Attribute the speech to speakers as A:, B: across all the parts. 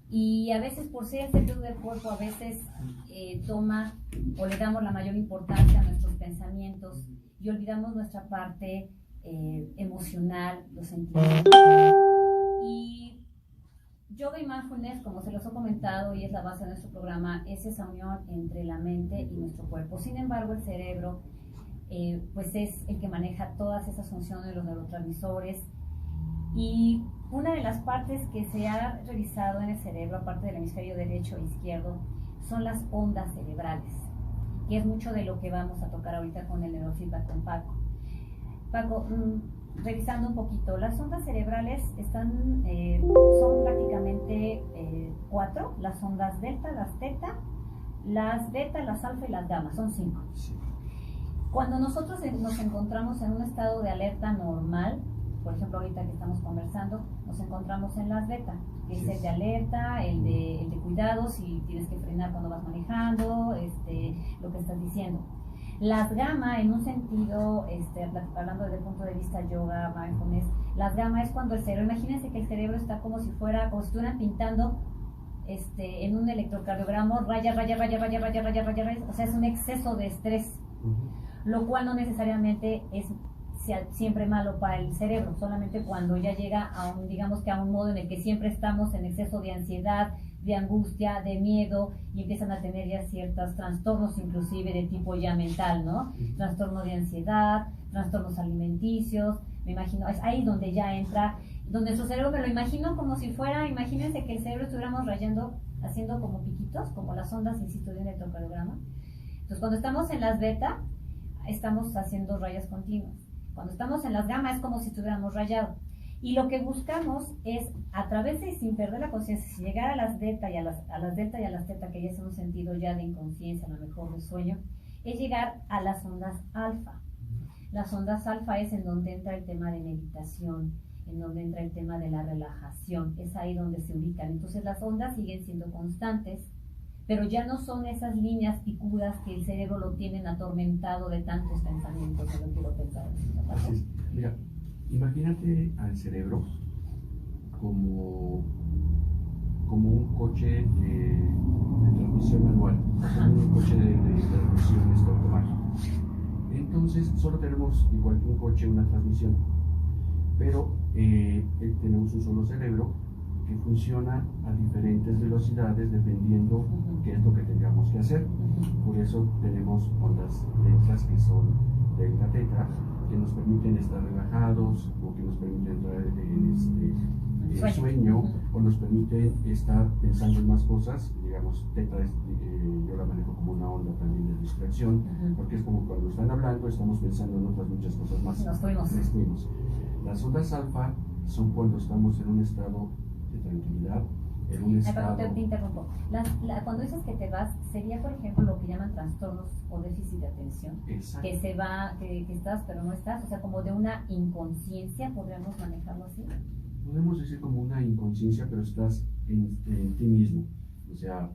A: Y a veces por ser el cerebro del cuerpo, a veces toma o le damos la mayor importancia a nuestros pensamientos y olvidamos nuestra parte emocional, los sentimientos. Y yoga y mindfulness, como se los he comentado y es la base de nuestro programa, es esa unión entre la mente y nuestro cuerpo. Sin embargo, el cerebro pues es el que maneja todas esas funciones, los neurotransmisores. Y una de las partes que se ha revisado en el cerebro, aparte del hemisferio derecho e izquierdo, son las ondas cerebrales, que es mucho de lo que vamos a tocar ahorita con el neurofeedback con Paco. Paco, revisando un poquito, las ondas cerebrales son prácticamente 4, las ondas delta, las teta, las beta, las alfa y las gamma, son 5. Cuando nosotros nos encontramos en un estado de alerta normal, por ejemplo ahorita que estamos conversando, nos encontramos en las beta, que es el de alerta, el de cuidado, si tienes que frenar cuando vas manejando, lo que estás diciendo. Las gamma, en un sentido, hablando desde el punto de vista yoga, mindfulness, las gamma es cuando el cerebro, imagínense que el cerebro está como si estuvieran pintando en un electrocardiograma, raya, o sea, es un exceso de estrés, lo cual no necesariamente es siempre malo para el cerebro, solamente cuando ya llega a un modo en el que siempre estamos en exceso de ansiedad, de angustia, de miedo, y empiezan a tener ya ciertos trastornos, inclusive de tipo ya mental, ¿no? Trastorno de ansiedad, trastornos alimenticios, me imagino, es ahí donde ya entra, donde su cerebro, me lo imagino como si fuera, imagínense que el cerebro estuviéramos rayando, haciendo como piquitos, como las ondas, insisto, de un electrocardiograma. Entonces, cuando estamos en las beta, estamos haciendo rayas continuas. Cuando estamos en las gamma es como si estuviéramos rayado. Y lo que buscamos es, a través de, sin perder la conciencia, si llegar a las beta y a las delta y a las teta, que ya es un sentido ya de inconsciencia, a lo mejor de sueño, es llegar a las ondas alfa. Las ondas alfa es en donde entra el tema de meditación, en donde entra el tema de la relajación, es ahí donde se ubican. Entonces las ondas siguen siendo constantes, pero ya no son esas líneas picudas que el cerebro lo tienen atormentado de tantos pensamientos, que no quiero pensar.
B: Así es. Mira, imagínate al cerebro como un coche de transmisión manual, como un coche de transmisión automática. Entonces, solo tenemos, igual que un coche, una transmisión, pero tenemos un solo cerebro que funciona a diferentes velocidades dependiendo qué es lo que tengamos que hacer. Por eso tenemos ondas deltas que son delta teta, que nos permiten estar relajados o que nos permiten entrar en sueño o nos permiten estar pensando en más cosas. Digamos, teta yo la manejo como una onda también de distracción, porque es como cuando están hablando estamos pensando en otras muchas cosas más.
A: Nos fuimos.
B: Las ondas alfa son cuando estamos en un estado de tranquilidad, en un estado...
A: Te interrumpo. Cuando dices que te vas, sería por ejemplo lo que llaman trastornos o déficit de atención.
B: Exacto.
A: Que se va, que estás pero no estás, o sea, como de una inconsciencia, podríamos manejarlo así.
B: Podemos decir como una inconsciencia, pero estás en ti mismo. O sea,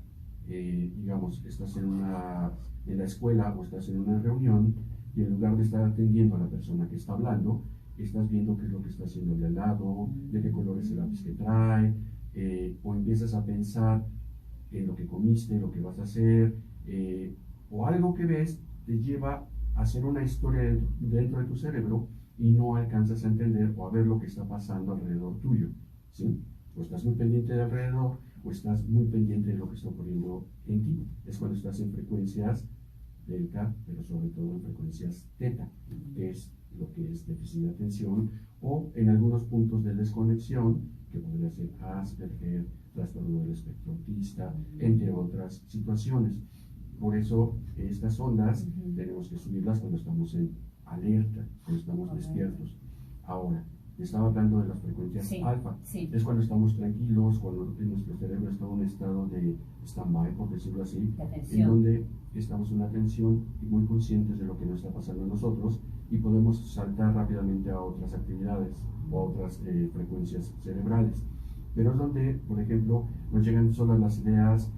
B: digamos, estás en la escuela o estás en una reunión y en lugar de estar atendiendo a la persona que está hablando, estás viendo qué es lo que está haciendo de al lado, de qué color es el lápiz que trae, o empiezas a pensar en lo que comiste, lo que vas a hacer, o algo que ves te lleva a hacer una historia dentro de tu cerebro y no alcanzas a entender o a ver lo que está pasando alrededor tuyo, ¿sí? O estás muy pendiente de alrededor o estás muy pendiente de lo que está ocurriendo en ti. Es cuando estás en frecuencias delta, pero sobre todo en frecuencias teta, que es lo que es déficit de atención, o en algunos puntos de desconexión, que podría ser Asperger, trastorno del espectro autista, entre otras situaciones. Por eso estas ondas tenemos que subirlas cuando estamos en alerta, cuando estamos despiertos. Ahora, estaba hablando de las frecuencias alfa. Es cuando estamos tranquilos, cuando nuestro cerebro está en un estado de stand-by, por decirlo así, en donde estamos en una atención y muy conscientes de lo que nos está pasando a nosotros y podemos saltar rápidamente a otras actividades o a otras frecuencias cerebrales. Pero es donde, por ejemplo, nos llegan solas las ideas,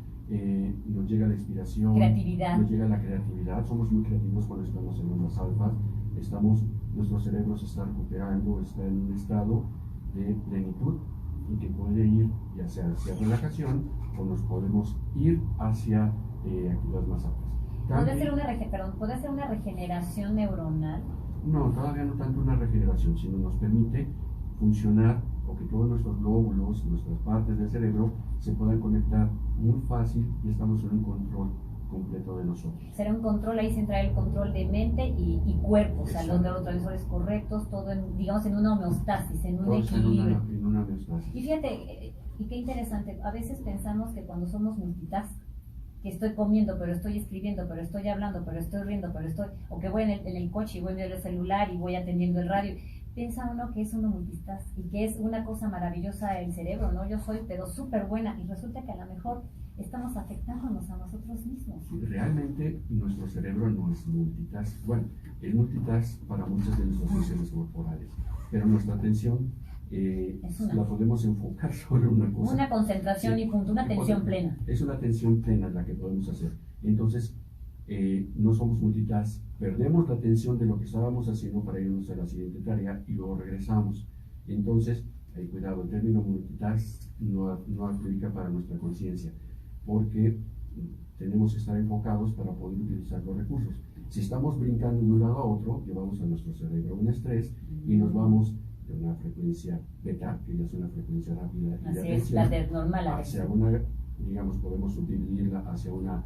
B: nos llega la inspiración, nos llega la creatividad. Somos muy creativos cuando estamos en ondas alfas. Nuestro cerebro se está recuperando, está en un estado de plenitud y que puede ir ya sea hacia relajación o nos podemos ir hacia actividades más altas.
A: ¿Puede ser una regeneración neuronal?
B: No, todavía no tanto una regeneración, sino nos permite funcionar o que todos nuestros lóbulos, nuestras partes del cerebro se puedan conectar muy fácil y estamos en un control completo de nosotros.
A: Será un control, ahí se entra el control de mente y cuerpo, o sea, los neurotransmisores correctos, todo digamos en una homeostasis, en un equilibrio.
B: En una homeostasis.
A: Y fíjate, y qué interesante, a veces pensamos que cuando somos multitask, que estoy comiendo, pero estoy escribiendo, pero estoy hablando, pero estoy riendo, o que voy en el coche y voy viendo el celular y voy atendiendo el radio, piensa uno que es uno multitask y que es una cosa maravillosa el cerebro, ¿no? Yo soy pero súper buena y resulta que a lo mejor estamos afectándonos a nosotros mismos.
B: Realmente nuestro cerebro no es multitask. Bueno, es multitask para muchas de nuestras funciones corporales, pero nuestra atención la podemos enfocar sobre una cosa.
A: Una concentración y punto, una atención plena.
B: Es una atención plena la que podemos hacer. Entonces, no somos multitask, perdemos la atención de lo que estábamos haciendo para irnos a la siguiente tarea y luego regresamos. Entonces, cuidado, el término multitask no aplica para nuestra conciencia, porque tenemos que estar enfocados para poder utilizar los recursos. Si estamos brincando de un lado a otro, llevamos a nuestro cerebro un estrés y nos vamos de una frecuencia beta, que ya es una frecuencia rápida,
A: así es, la de normal,
B: hacia una, digamos, podemos subdividirla hacia una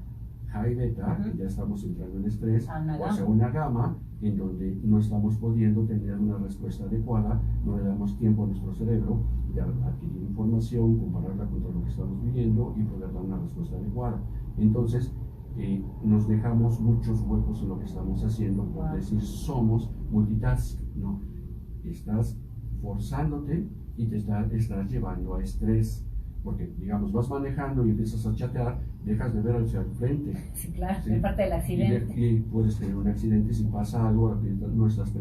B: high beta, que ya estamos entrando en estrés, o hacia una gamma, en donde no estamos pudiendo tener una respuesta adecuada, no le damos tiempo a nuestro cerebro de adquirir información, compararla contra lo que estamos viviendo y poder dar una respuesta adecuada. Entonces, nos dejamos muchos huecos en lo que estamos haciendo, por decir somos multitask, ¿no? Estás forzándote y te estás llevando a estrés, porque digamos vas manejando y empiezas a chatear, dejas de ver hacia el frente.
A: Sí, claro, ¿sí? Es parte del accidente.
B: Y puedes tener un accidente si pasa algo, no estás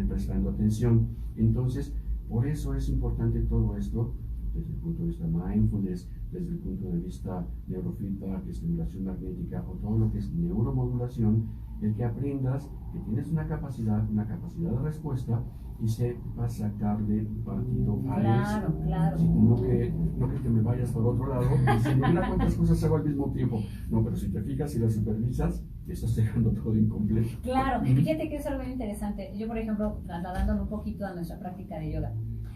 B: prestando atención. Entonces, por eso es importante todo esto, desde el punto de vista mindfulness, desde el punto de vista neurofeedback, estimulación magnética o todo lo que es neuromodulación, el que aprendas que tienes una capacidad de respuesta y sepas sacarle partido a eso.
A: Claro.
B: Sí, no que te me vayas por otro lado y si mira cuántas cosas hago al mismo tiempo. No, pero si te fijas y las supervisas, estás dejando todo incompleto.
A: Claro, fíjate que es algo muy interesante. Yo, por ejemplo, trasladándolo un poquito a nuestra práctica de yoga,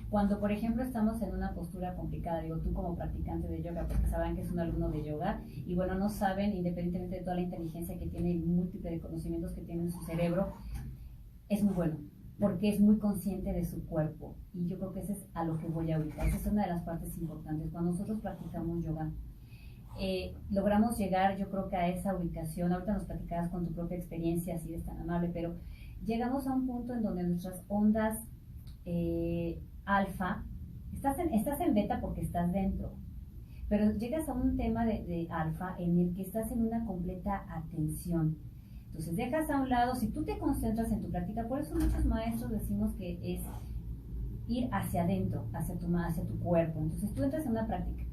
A: cuando, por ejemplo, estamos en una postura complicada, digo, tú como practicante de yoga, porque sabrán que es un alumno de yoga, y bueno, no saben, independientemente de toda la inteligencia que tiene y múltiple de conocimientos que tiene en su cerebro, es muy bueno, porque es muy consciente de su cuerpo, y yo creo que ese es a lo que voy ahorita. Esa es una de las partes importantes. Cuando nosotros practicamos yoga, logramos llegar, yo creo que a esa ubicación. Ahorita nos platicabas con tu propia experiencia, si eres tan amable, pero llegamos a un punto en donde nuestras ondas alfa, estás en beta porque estás dentro, pero llegas a un tema de alfa en el que estás en una completa atención. Entonces dejas a un lado, si tú te concentras en tu práctica, por eso muchos maestros decimos que es ir hacia adentro, hacia tu cuerpo. Entonces tú entras en una práctica.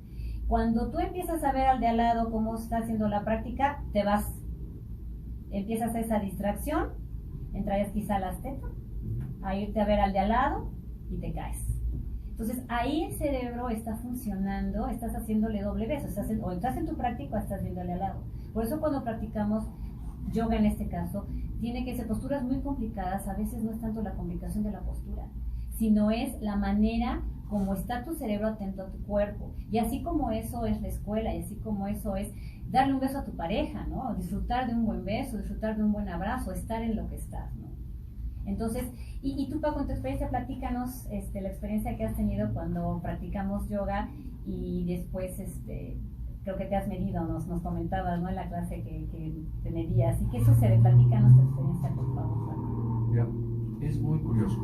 A: Cuando tú empiezas a ver al de al lado cómo está haciendo la práctica, te vas, empiezas esa distracción, entrarías quizá a las tetas, a irte a ver al de al lado y te caes. Entonces ahí el cerebro está funcionando, estás haciéndole doble vez, o estás en tu práctica o estás viéndole al lado. Por eso cuando practicamos yoga en este caso, tiene que ser posturas muy complicadas. A veces no es tanto la complicación de la postura, sino es la manera como está tu cerebro atento a tu cuerpo. Y así como eso es la escuela, y así como eso es darle un beso a tu pareja, ¿no? Disfrutar de un buen beso, disfrutar de un buen abrazo, estar en lo que estás, ¿no? Entonces, y tú, Paco, en tu experiencia, platícanos la experiencia que has tenido cuando practicamos yoga y después, creo que te has medido, nos comentabas, ¿no? En la clase que te medías. ¿Y qué sucede? Platícanos tu experiencia, por favor, Paco.
B: Mira, es muy curioso.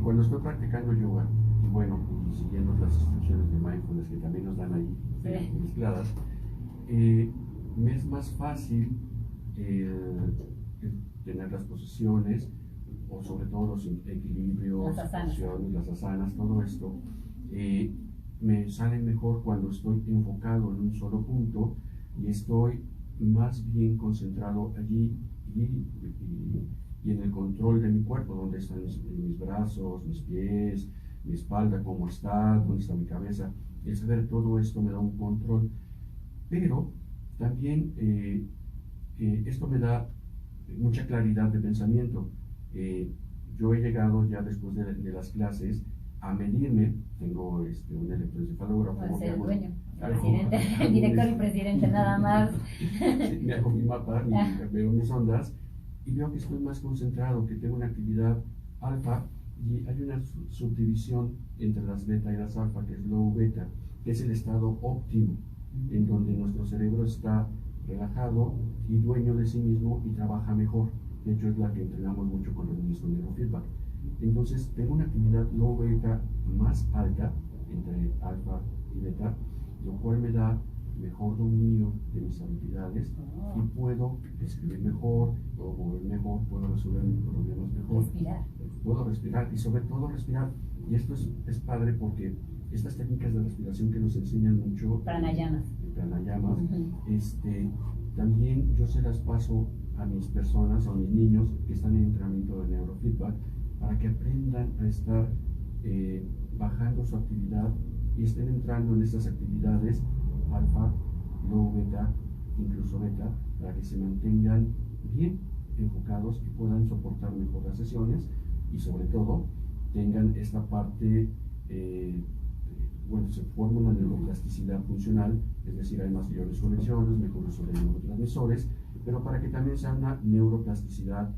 B: Cuando estoy practicando yoga, y bueno, y siguiendo las instrucciones de mindfulness que también nos dan ahí mezcladas, me es más fácil tener las posiciones, o sobre todo los equilibrios, las asanas, todo esto, me salen mejor cuando estoy enfocado en un solo punto y estoy más bien concentrado allí y en el control de mi cuerpo, donde están mis brazos, mis pies, mi espalda, cómo está, dónde está mi cabeza. El saber todo esto me da un control, pero también esto me da mucha claridad de pensamiento. Yo he llegado ya después de las clases a medirme, tengo un electroencefalógrafo.
A: Puede ser el dueño, el presidente, el director y presidente nada más.
B: Sí, me hago mi mapa, veo mis ondas y veo que estoy más concentrado, que tengo una actividad alfa y hay una subdivisión entre las beta y las alfa, que es low beta, que es el estado óptimo, en donde nuestro cerebro está relajado y dueño de sí mismo y trabaja mejor. De hecho, es la que entrenamos mucho con los niños con neurofeedback. Entonces, tengo una actividad low beta más alta, entre alfa y beta, lo cual me da mejor dominio de mis habilidades y puedo escribir mejor, puedo mover mejor, puedo resolver mis problemas mejor.
A: Respirar.
B: Puedo respirar y sobre todo respirar. Y esto es padre porque estas técnicas de respiración que nos enseñan mucho,
A: pranayamas,
B: también yo se las paso a mis personas o a mis niños que están en entrenamiento de neurofeedback para que aprendan a estar bajando su actividad y estén entrando en estas actividades alfa, low beta, incluso beta, para que se mantengan bien enfocados y puedan soportar mejor las sesiones y sobre todo tengan esta parte, se forma una neuroplasticidad funcional, es decir, hay mayores conexiones, mejor uso de neurotransmisores, pero para que también sea una neuroplasticidad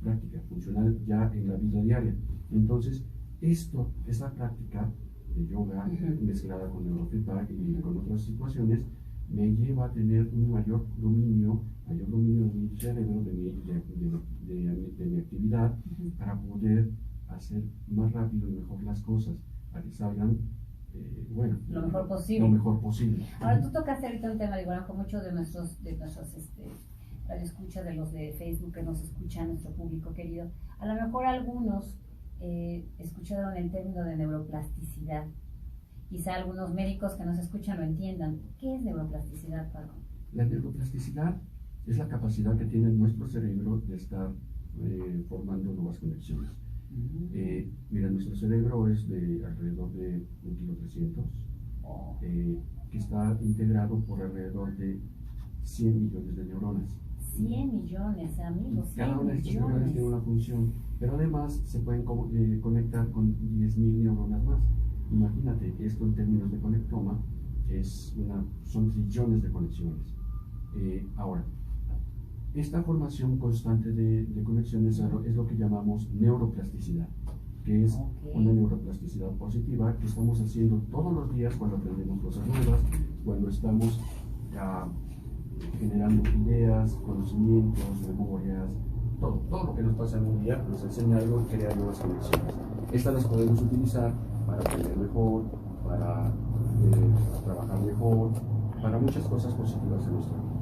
B: práctica, funcional ya en la vida diaria. Entonces, esta práctica de yoga mezclada con neurofeedback y con otras situaciones me lleva a tener un mayor dominio de mi cerebro, de mi actividad, para poder hacer más rápido y mejor las cosas, para que salgan
A: lo mejor posible. Ahora, tú tocaste ahorita un tema, digo, con muchos de nuestros radioescuchas, de los de Facebook que nos escuchan, nuestro público querido, a lo mejor algunos escucharon el término de neuroplasticidad. Quizá algunos médicos que nos escuchan lo entiendan. ¿Qué es neuroplasticidad, Paco?
B: La neuroplasticidad es la capacidad que tiene nuestro cerebro de estar formando nuevas conexiones. Mira, nuestro cerebro es de alrededor de 1,3 kg, que está integrado por alrededor de 100 millones de neuronas.
A: 100 millones, amigos.
B: Cada una de estas neuronas tiene una función, pero además se pueden conectar con 10.000 neuronas más. Imagínate, esto en términos de conectoma son trillones de conexiones. Ahora, esta formación constante de conexiones es lo que llamamos neuroplasticidad, que es una neuroplasticidad positiva que estamos haciendo todos los días cuando aprendemos cosas nuevas, cuando estamos generando ideas, conocimientos, memorias, todo lo que nos pasa en un día nos enseña algo y crea nuevas conexiones. Estas las podemos utilizar para aprender mejor, para trabajar mejor, para muchas cosas positivas en nuestra vida.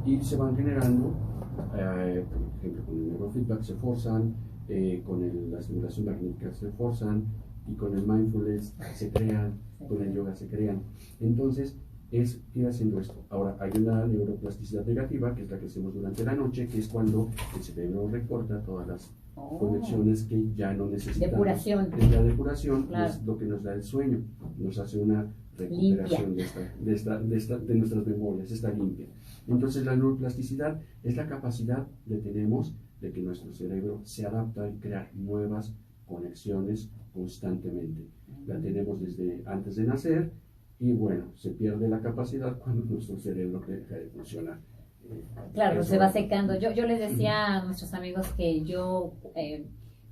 B: Y se van generando, por ejemplo, con el neurofeedback se forzan, con la estimulación magnética se forzan, y con el mindfulness se crean, con el yoga se crean. Entonces, es ir haciendo esto. Ahora, hay una neuroplasticidad negativa, que es la que hacemos durante la noche, que es cuando el cerebro recorta todas las conexiones que ya no necesitamos.
A: Depuración.
B: Es la depuración,
A: claro.
B: Es lo que nos da el sueño, nos hace una recuperación de nuestras memorias, está limpia. Entonces, la neuroplasticidad es la capacidad que tenemos de que nuestro cerebro se adapta y crea nuevas conexiones constantemente. La tenemos desde antes de nacer. Y bueno, se pierde la capacidad cuando nuestro cerebro deja de funcionar.
A: Claro, se va secando. Yo les decía a nuestros amigos que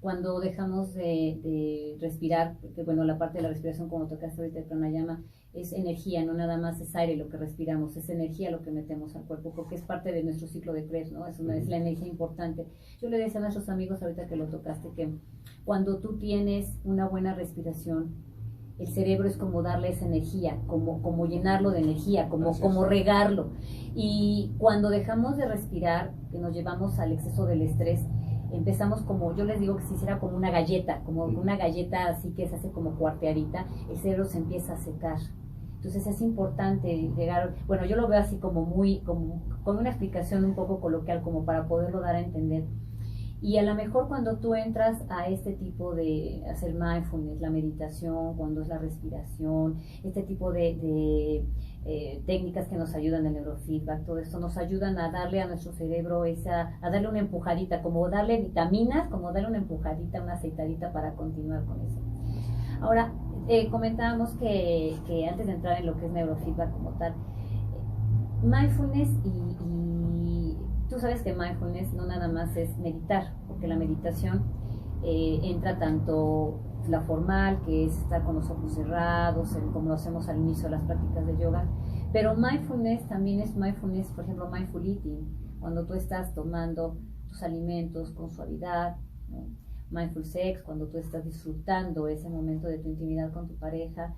A: cuando dejamos de respirar, porque bueno, la parte de la respiración, como tocaste ahorita el pranayama, es energía, no nada más es aire lo que respiramos, es energía lo que metemos al cuerpo, porque es parte de nuestro ciclo de Krebs, ¿no? Es la energía importante. Yo le decía a nuestros amigos ahorita que lo tocaste, que cuando tú tienes una buena respiración, el cerebro es como darle esa energía, como llenarlo de energía, como regarlo. Y cuando dejamos de respirar, que nos llevamos al exceso del estrés, empezamos como, yo les digo que si hiciera como una galleta así que se hace como cuarteadita, el cerebro se empieza a secar. Entonces es importante llegar, bueno, yo lo veo así como con una explicación un poco coloquial, como para poderlo dar a entender. Y a lo mejor cuando tú entras a este tipo de hacer mindfulness, la meditación, cuando es la respiración, este tipo de técnicas que nos ayudan, el neurofeedback, todo esto nos ayudan a darle a nuestro cerebro a darle una empujadita, como darle vitaminas, como darle una empujadita, una aceitadita para continuar con eso. Ahora, comentábamos que antes de entrar en lo que es neurofeedback como tal, mindfulness y tú sabes que mindfulness no nada más es meditar, porque la meditación entra tanto la formal, que es estar con los ojos cerrados, como lo hacemos al inicio de las prácticas de yoga, pero mindfulness también es mindfulness, por ejemplo, mindful eating, cuando tú estás tomando tus alimentos con suavidad, ¿no? Mindful sex, cuando tú estás disfrutando ese momento de tu intimidad con tu pareja,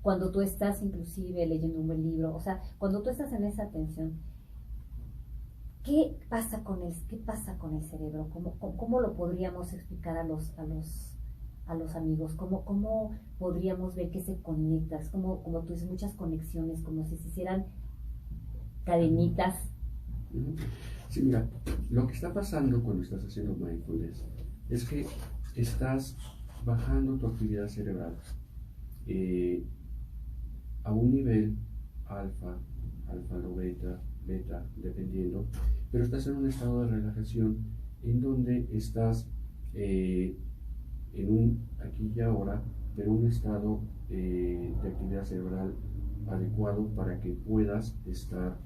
A: cuando tú estás inclusive leyendo un buen libro, o sea, cuando tú estás en esa atención. ¿Qué pasa con el cerebro? ¿Cómo lo podríamos explicar a los amigos? ¿Cómo podríamos ver que se conecta? Es como tú dices, muchas conexiones, como si se hicieran cadenitas.
B: Sí, mira, lo que está pasando cuando estás haciendo mindfulness es que estás bajando tu actividad cerebral a un nivel alfa o beta, dependiendo, pero estás en un estado de relajación en donde estás en un aquí y ahora, pero un estado de actividad cerebral adecuado para que puedas estar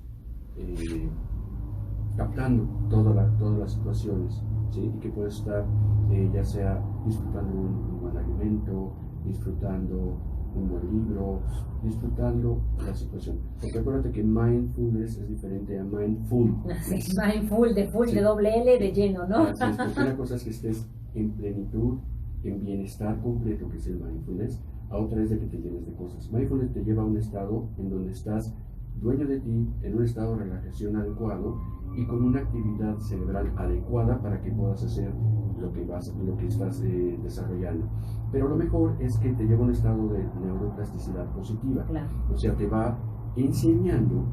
B: captando todas las situaciones, ¿sí? Y que puedas estar ya sea disfrutando un buen alimento, disfrutando un buen libro, disfrutando la situación. Porque acuérdate que mindfulness es diferente a mindful.
A: Sí, mindful, de full, sí. De doble L, de lleno, ¿no?
B: Así es, porque una cosa es que estés en plenitud, en bienestar completo, que es el mindfulness, a otra es de que te llenes de cosas. Mindfulness te lleva a un estado en donde estás dueño de ti, en un estado de relajación adecuado y con una actividad cerebral adecuada para que puedas hacer lo que estás desarrollando. Pero lo mejor es que te lleva a un estado de neuroplasticidad positiva.
A: Claro.
B: O sea, te va enseñando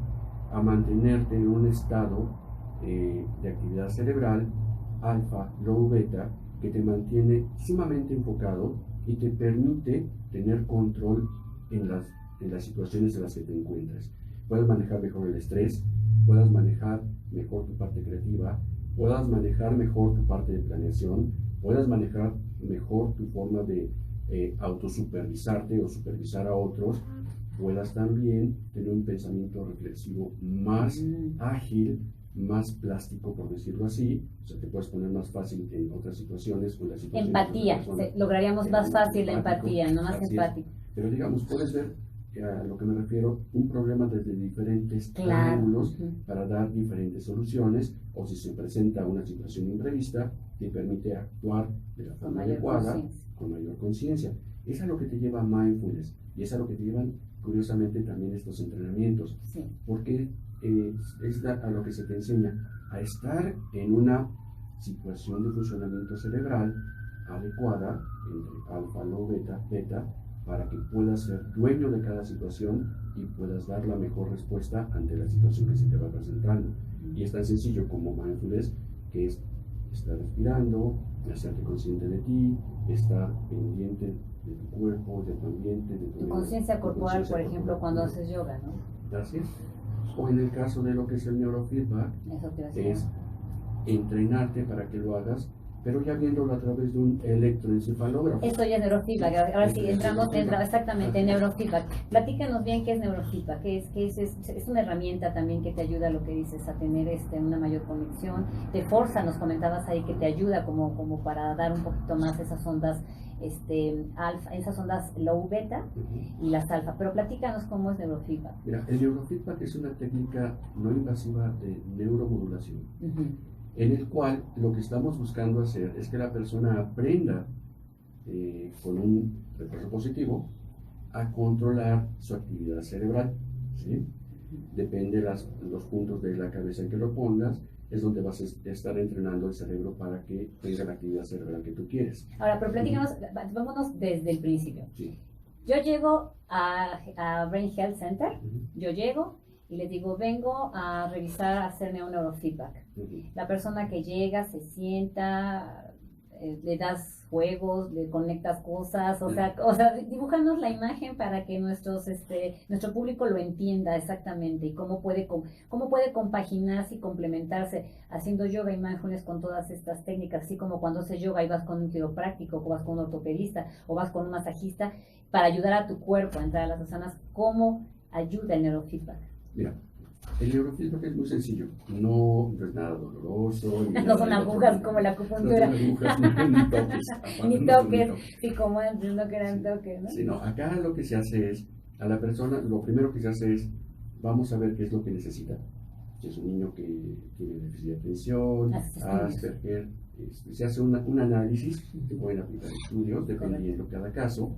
B: a mantenerte en un estado de actividad cerebral alfa, low, beta, que te mantiene sumamente enfocado y te permite tener control en las situaciones en las que te encuentras. Puedes manejar mejor el estrés, puedas manejar mejor tu parte creativa, puedas manejar mejor tu parte de planeación, puedas manejar mejor tu forma de autosupervisarte o supervisar a otros, puedas también tener un pensamiento reflexivo más ágil, más plástico, por decirlo así, o sea, te puedes poner más fácil en otras situaciones o en las situaciones.
A: Empatía, lograríamos más fácil la empatía, no más empático.
B: Pero digamos, puedes ver a lo que me refiero, un problema desde diferentes ángulos para dar diferentes soluciones, o si se presenta una situación imprevista, te permite actuar de la forma adecuada, con mayor conciencia. Es a lo que te lleva a mindfulness, y es a lo que te llevan, curiosamente, también estos entrenamientos, porque es a lo que se te enseña, a estar en una situación de funcionamiento cerebral adecuada, entre alfa, low, beta, para que puedas ser dueño de cada situación y puedas dar la mejor respuesta ante la situación que se te va presentando. Y es tan sencillo como mindfulness, que es estar respirando, hacerte consciente de ti, estar pendiente de tu cuerpo, de tu ambiente, de tu
A: conciencia corporal, por ejemplo, cuando haces yoga, ¿no?
B: Gracias. O en el caso de lo que es el neurofeedback, es entrenarte para que lo hagas, pero ya viéndolo a través de un electroencefalógrafo.
A: Esto ya es neurofeedback. Ahora sí, entramos exactamente en neurofeedback. Platícanos bien qué es neurofeedback. Es una herramienta también que te ayuda, lo que dices, a tener una mayor conexión. Te forza, nos comentabas ahí, que te ayuda como para dar un poquito más esas ondas alfa, esas ondas low beta y las alfa. Pero platícanos cómo es neurofeedback.
B: Mira, el neurofeedback es una técnica no invasiva de neuromodulación. En el cual lo que estamos buscando hacer es que la persona aprenda con un refuerzo positivo a controlar su actividad cerebral, ¿sí? Depende de los puntos de la cabeza en que lo pongas, es donde vas a estar entrenando el cerebro para que tenga la actividad cerebral que tú quieres.
A: Ahora, pero platícanos, vámonos desde el principio.
B: Sí.
A: Yo llego a Brain Health Center, yo llego y les digo, vengo a revisar, a hacerme un neurofeedback. La persona que llega, se sienta, le das juegos, le conectas cosas, o sea, dibújanos la imagen para que nuestro público lo entienda exactamente y cómo puede compaginarse y complementarse haciendo yoga y mindfulness con todas estas técnicas, así como cuando haces yoga y vas con un quiropráctico, o vas con un ortopedista, o vas con un masajista, para ayudar a tu cuerpo a entrar a las asanas. ¿Cómo ayuda el neurofeedback?
B: Mira, el neurofeedback es muy sencillo, no es nada doloroso.
A: No son agujas como la acupuntura.
B: No son agujas, ni toques.
A: Ni toques, y como antes no quedan toques, ¿no?
B: Sí, no, acá lo que se hace es, a la persona, lo primero que se hace es, vamos a ver qué es lo que necesita. Si es un niño que tiene déficit de atención, Asperger, se hace un análisis, que pueden aplicar estudios, dependiendo cada caso.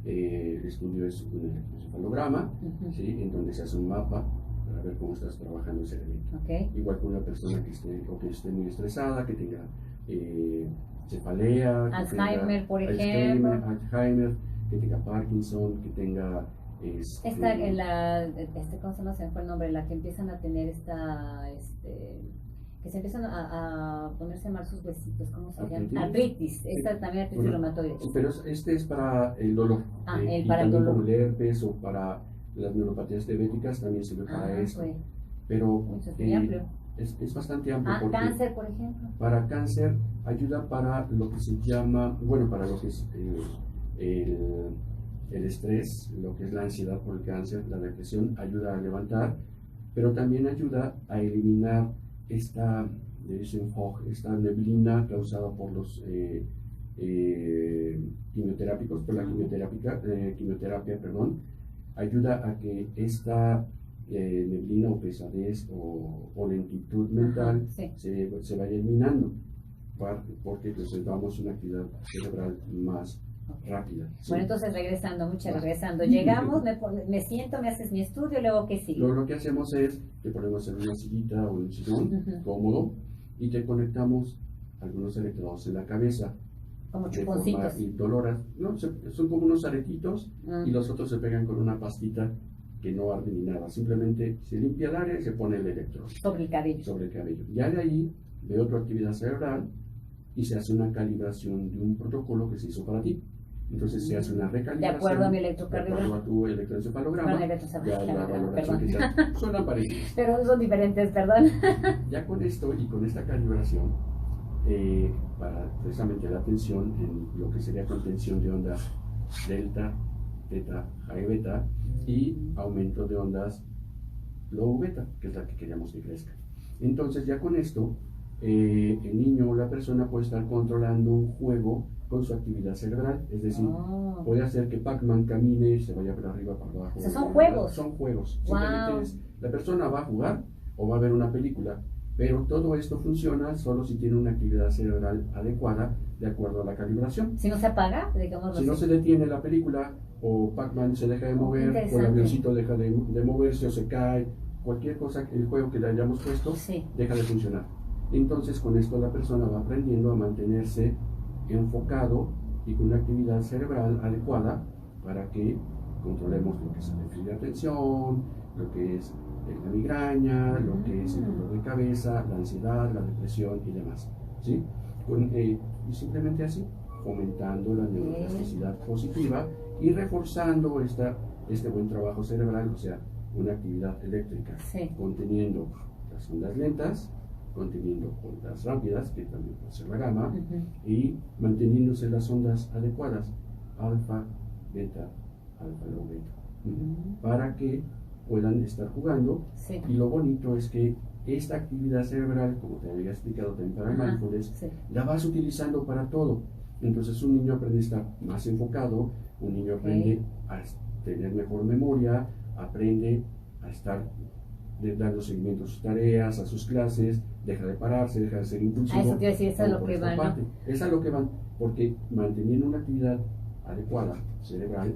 B: El estudio es un electroencefalograma, ¿sí? En donde se hace un mapa para ver cómo estás trabajando ese elemento. Igual que una persona que esté muy estresada, que tenga cefalea,
A: Alzheimer, por ejemplo.
B: Alzheimer, que tenga Parkinson, que tenga...
A: ¿cómo se llama? Se me fue el nombre, la que empiezan a tener que se empiezan a ponerse mal sus huesitos, ¿cómo se llama? Artritis, también artritis reumatoide.
B: Pero este es para el dolor.
A: Para el dolor.
B: Como el herpes o para las neuropatías diabéticas también sirve para eso. Pero es bastante amplio.
A: Cáncer, por ejemplo.
B: Para cáncer ayuda para lo que se llama, para lo que es el estrés, lo que es la ansiedad por el cáncer, la depresión, ayuda a levantar, pero también ayuda a eliminar esta neblina causada por los quimioterápicos, por la quimioterapia, ayuda a que esta neblina o pesadez o lentitud mental se vaya eliminando, porque pues damos una actividad cerebral más rápida. ¿Sí?
A: Bueno, entonces regresando. Llegamos, me siento, me haces mi estudio, luego ¿qué sigue?
B: Lo que hacemos es, te ponemos en una sillita o en un sillón cómodo y te conectamos algunos electrodos en la cabeza.
A: Como chuponcitos.
B: Indoloras. No, son como unos aretitos y los otros se pegan con una pastita que no arde ni nada. Simplemente se limpia el área y se pone el electrodo.
A: Sobre el cabello.
B: Ya de ahí, de otra actividad cerebral y se hace una calibración de un protocolo que se hizo para ti. Entonces se hace una recalibración.
A: De acuerdo a mi electrocardiograma.
B: De acuerdo a tu electroencefalograma. Son parecidas.
A: Pero son diferentes, perdón.
B: Ya con esto y con esta calibración, para precisamente la atención en lo que sería contención de ondas delta, teta, high beta y aumento de ondas low beta, que es la que queríamos que crezca. Entonces ya con esto, el niño o la persona puede estar controlando un juego con su actividad cerebral, es decir, puede hacer que Pac-Man camine, se vaya para arriba, para abajo.
A: O sea, son juegos.
B: Son juegos.
A: Wow.
B: Simplemente la persona va a jugar o va a ver una película, pero todo esto funciona solo si tiene una actividad cerebral adecuada de acuerdo a la calibración.
A: Si no se apaga, digamos.
B: Si no se detiene la película o Pac-Man se deja de mover o el avioncito deja de moverse o se cae, cualquier cosa, el juego que le hayamos puesto deja de funcionar. Entonces con esto la persona va aprendiendo a mantenerse enfocado y con una actividad cerebral adecuada para que controlemos lo que es el déficit de atención, lo que es la migraña, lo que es el dolor de cabeza, la ansiedad, la depresión y demás, ¿sí? Y simplemente así, fomentando la neuroplasticidad positiva y reforzando este buen trabajo cerebral, o sea, una actividad eléctrica, conteniendo las ondas lentas, conteniendo ondas rápidas, que también puede ser la gamma, y manteniéndose las ondas adecuadas, alfa, beta, low beta, para que puedan estar jugando. Y lo bonito es que esta actividad cerebral, como te había explicado también para el mindfulness, la vas utilizando para todo. Entonces un niño aprende a estar más enfocado, un niño aprende a tener mejor memoria, aprende a estar dando seguimiento a sus tareas, a sus clases, deja de pararse, deja de ser impulsivo.
A: Eso te iba a decir, eso es lo que van, ¿no?
B: Es a lo que van, porque manteniendo una actividad adecuada cerebral,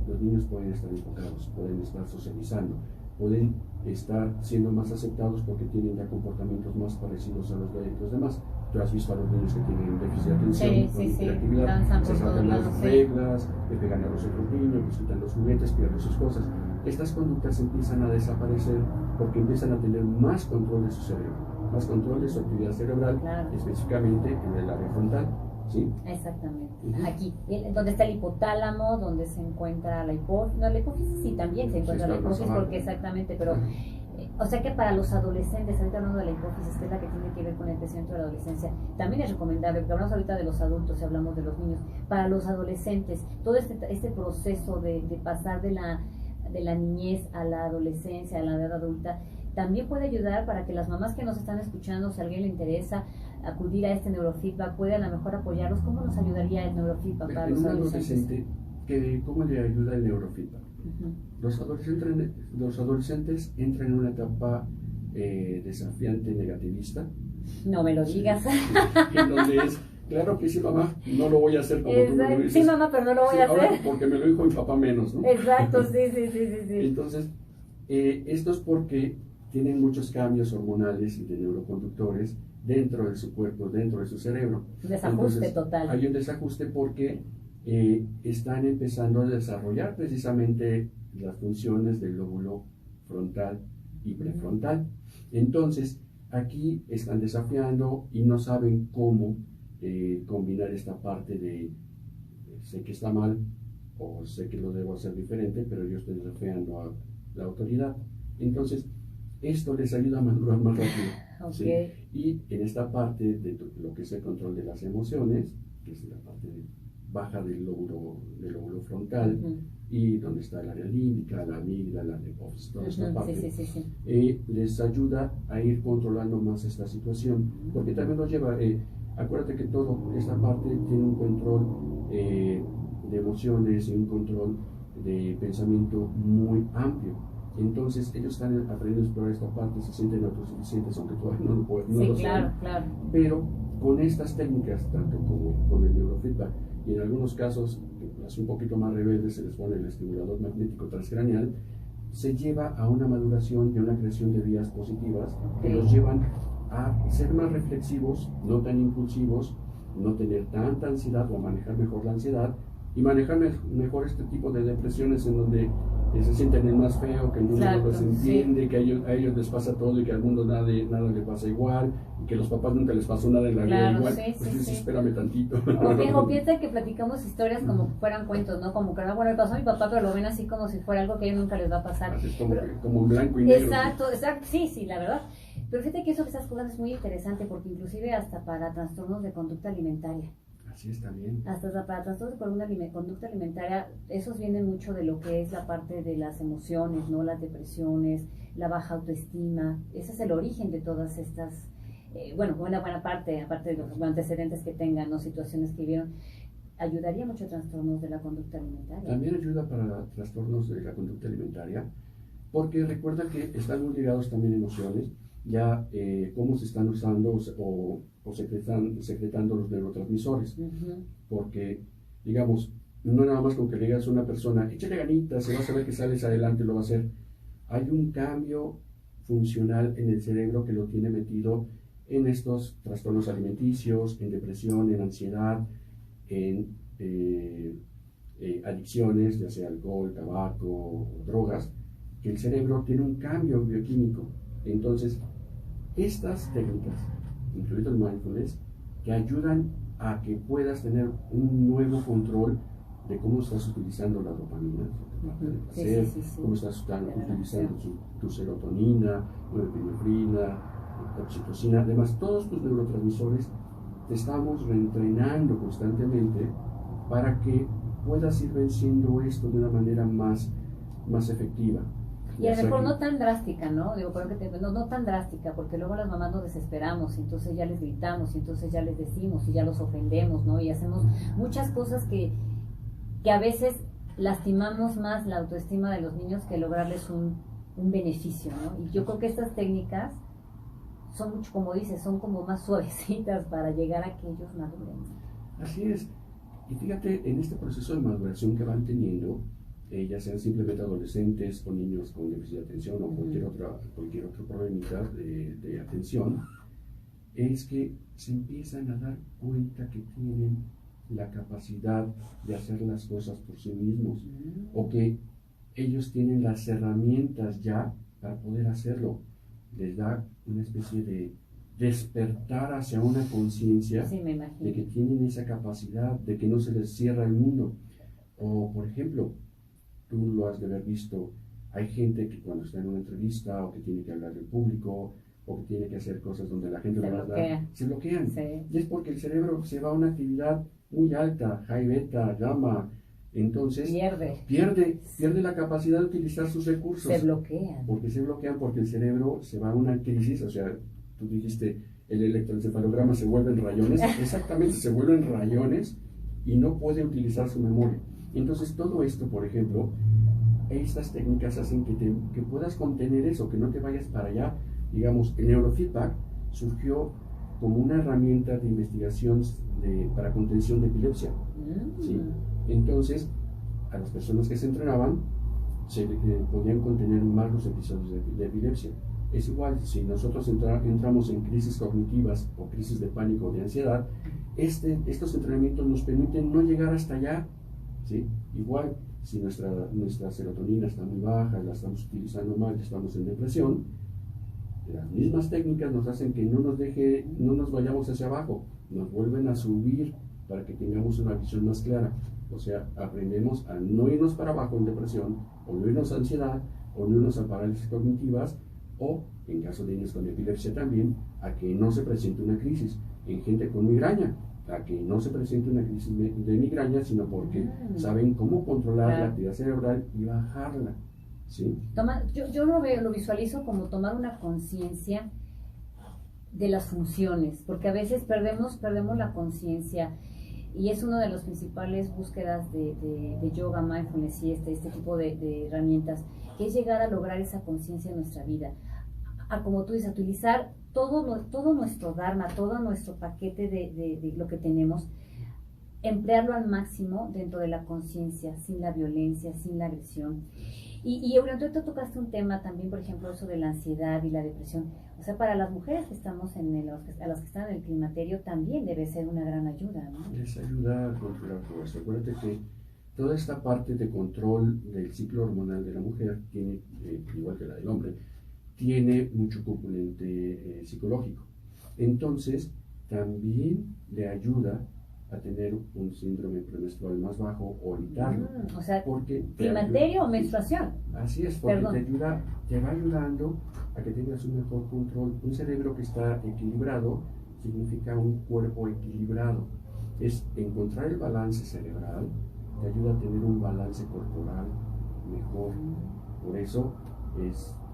B: los niños pueden estar enfocados, pueden estar socializando, pueden estar siendo más aceptados porque tienen ya comportamientos más parecidos a los de los demás. Tú has visto a los niños que tienen déficit de atención, hiperactividad, se saltan las reglas, le pegan a los otros niños, les quitan los juguetes, pierden sus cosas. estas conductas empiezan a desaparecer porque empiezan a tener más control de su cerebro, más control de su actividad cerebral,
A: Claro.
B: específicamente en el área frontal. ¿Sí?
A: Exactamente.
B: Ujú.
A: Aquí, donde está el hipotálamo, donde se encuentra la hipófisis. No, la hipófisis sí también se encuentra
B: Sí,
A: la
B: está más
A: hipófisis
B: abajo.
A: porque exactamente, pero
B: Ajá.
A: o sea que para los adolescentes, ahorita hablando de la hipófisis, que es la que tiene que ver con el crecimiento de la adolescencia, también es recomendable, porque hablamos ahorita de los adultos y hablamos de los niños, para los adolescentes, todo este proceso de pasar de la niñez a la adolescencia, a la edad adulta, también puede ayudar para que las mamás que nos están escuchando, si a alguien le interesa acudir a este neurofeedback, puede a lo mejor apoyarlos. ¿Cómo nos ayudaría el neurofeedback para
B: En
A: los
B: un
A: adolescentes?
B: adolescente, ¿cómo le ayuda el neurofeedback?
A: Ujú.
B: Los adolescentes entran en una etapa desafiante, negativista,
A: No me lo digas.
B: en donde es, claro que sí, mamá, no lo voy a hacer como tú me lo dices.
A: Sí, mamá, pero no lo voy a
B: ahora
A: hacer.
B: porque me lo dijo mi papá menos, ¿no?
A: Exacto, sí, sí, sí, sí, sí.
B: Entonces, esto es porque tienen muchos cambios hormonales y de neuroconductores dentro de su cuerpo, dentro de su cerebro.
A: Desajuste
B: Entonces,
A: total.
B: hay un desajuste porque están empezando a desarrollar precisamente las funciones del lóbulo frontal y prefrontal. Entonces, aquí están desafiando y no saben cómo combinar esta parte de sé que está mal o sé que lo debo hacer diferente, pero yo estoy desafiando a la autoridad. Entonces, esto les ayuda a madurar más rápido. ¿Sí?
A: Ok.
B: Y en esta parte de lo que es el control de las emociones, que es la parte baja del lóbulo frontal,
A: Ujú.
B: y donde está el área límbica, la amígdala, la hipófisis, toda esta
A: Ujú.
B: parte,
A: Sí, sí, sí, sí.
B: les ayuda a ir controlando más esta situación, porque también nos lleva, acuérdate que toda esta parte tiene un control de emociones y un control de pensamiento muy amplio. Entonces ellos están aprendiendo a explorar esta parte, se sienten autosuficientes, aunque todavía no lo pueden.
A: Sí, claro, claro.
B: Pero con estas técnicas, tanto como con el neurofeedback, y en algunos casos, las un poquito más rebeldes, se les pone el estimulador magnético transcraneal, se lleva a una maduración y a una creación de vías positivas que los llevan a ser más reflexivos, no tan impulsivos, no tener tanta ansiedad o a manejar mejor la ansiedad y manejar mejor este tipo de depresiones en donde se sienten el más feo, que el mundo no los entiende, sí, que a ellos les pasa todo y que al mundo nada le pasa igual, y que a los papás nunca les pasó nada en la vida igual,
A: sí,
B: pues
A: sí,
B: sí,
A: sí.
B: Espérame tantito.
A: O piensan que platicamos historias como que fueran cuentos, ¿no? Como que, bueno, le pasó a mi papá, pero lo ven así como si fuera algo que a ellos nunca les va a pasar.
B: Así es como en blanco y negro.
A: Exacto, exacto, sí, sí, la verdad. Pero fíjate que eso que estás jugando es muy interesante porque inclusive hasta para trastornos de conducta alimentaria.
B: Así es también.
A: Hasta para trastornos de conducta alimentaria, esos vienen mucho de lo que es la parte de las emociones, ¿no? Las depresiones, la baja autoestima. Ese es el origen de todas estas, bueno, una buena parte, aparte de los antecedentes que tengan, ¿no? Situaciones que vieron, ayudaría mucho a trastornos de la conducta alimentaria.
B: También ayuda para trastornos de la conducta alimentaria, porque recuerda que están muy ligados también emociones, ya cómo se están usando o secretando los neurotransmisores.
A: Uh-huh.
B: Porque, digamos, no nada más con que le digas a una persona, échale ganitas, se va a saber que sales adelante, lo va a hacer. Hay un cambio funcional en el cerebro que lo tiene metido en estos trastornos alimenticios, en depresión, en ansiedad, en adicciones, ya sea alcohol, tabaco o drogas, que el cerebro tiene un cambio bioquímico. Entonces, estas técnicas, incluido el mindfulness, que ayudan a que puedas tener un nuevo control de cómo estás utilizando la dopamina, placer, sí. Cómo estás utilizando tu serotonina, norepinefrina, oxitocina, además todos tus neurotransmisores te estamos reentrenando constantemente para que puedas ir venciendo esto de una manera más efectiva.
A: Y a lo mejor no tan drástica, ¿no? Digo, creo que no tan drástica, porque luego las mamás nos desesperamos y entonces ya les gritamos y entonces ya les decimos y ya los ofendemos, ¿no? Y hacemos muchas cosas que a veces lastimamos más la autoestima de los niños que lograrles un beneficio, ¿no? Y yo creo que estas técnicas son mucho, como dices, son como más suavecitas para llegar a que ellos maduren.
B: Así es. Y fíjate, en este proceso de maduración que van teniendo, ya sean simplemente adolescentes o niños con déficit de atención o cualquier otro problemita de atención, es que se empiezan a dar cuenta que tienen la capacidad de hacer las cosas por sí mismos, o que ellos tienen las herramientas ya para poder hacerlo. Les da una especie de despertar hacia una conciencia
A: Sí, me imagino.
B: de que tienen esa capacidad, de que no se les cierra el mundo. O, por ejemplo, tú lo has de haber visto, hay gente que cuando está en una entrevista o que tiene que hablar en público o que tiene que hacer cosas donde la gente
A: Se
B: lo va a
A: bloquea.
B: dar, se bloquean.
A: Sí.
B: Y es porque el cerebro se va a una actividad muy alta, high beta, gamma, entonces pierde la capacidad de utilizar sus recursos.
A: Se bloquean.
B: Porque se bloquean, porque el cerebro se va a una crisis, o sea, tú dijiste, el electroencefalograma se vuelve en rayones, exactamente, se vuelven rayones y no puede utilizar su memoria. Entonces todo esto, por ejemplo, estas técnicas hacen que puedas contener eso, que no te vayas para allá. Digamos, el neurofeedback surgió como una herramienta de investigación para contención de epilepsia. ¿Sí? Entonces, a las personas que se entrenaban se podían contener más los episodios de epilepsia. Es igual, si nosotros entramos en crisis cognitivas o crisis de pánico o de ansiedad, estos entrenamientos nos permiten no llegar hasta allá. ¿Sí? Igual, si nuestra serotonina está muy baja, la estamos utilizando mal, estamos en depresión, las mismas técnicas nos hacen que no nos vayamos hacia abajo, nos vuelven a subir para que tengamos una visión más clara. O sea, aprendemos a no irnos para abajo en depresión, o no irnos a ansiedad, o no irnos a parálisis cognitivas, o, en caso de niños con epilepsia también, a que no se presente una crisis. En gente con migraña, a que no se presente una crisis de migraña, sino porque saben cómo controlar la actividad cerebral y bajarla. ¿Sí?
A: Yo lo visualizo como tomar una conciencia de las funciones, porque a veces perdemos la conciencia, y es una de las principales búsquedas de yoga, mindfulness y este tipo de herramientas, que es llegar a lograr esa conciencia en nuestra vida, como tú dices, utilizar todo nuestro dharma, todo nuestro paquete de lo que tenemos, emplearlo al máximo dentro de la conciencia, sin la violencia, sin la agresión. Y Eugenio, tú tocaste un tema también, por ejemplo, eso de la ansiedad y la depresión. O sea, para las mujeres que estamos a las que están en el climaterio, también debe ser una gran ayuda, ¿no?
B: Les ayuda a controlar todo esto. Acuérdate que toda esta parte de control del ciclo hormonal de la mujer tiene, igual que la del hombre, tiene mucho componente psicológico. Entonces, también le ayuda a tener un síndrome premenstrual más bajo o evitarlo.
A: O sea,
B: porque
A: ¿climaterio o menstruación?
B: Así es, porque te va ayudando a que tengas un mejor control. Un cerebro que está equilibrado significa un cuerpo equilibrado. Es encontrar el balance cerebral, te ayuda a tener un balance corporal mejor. Por eso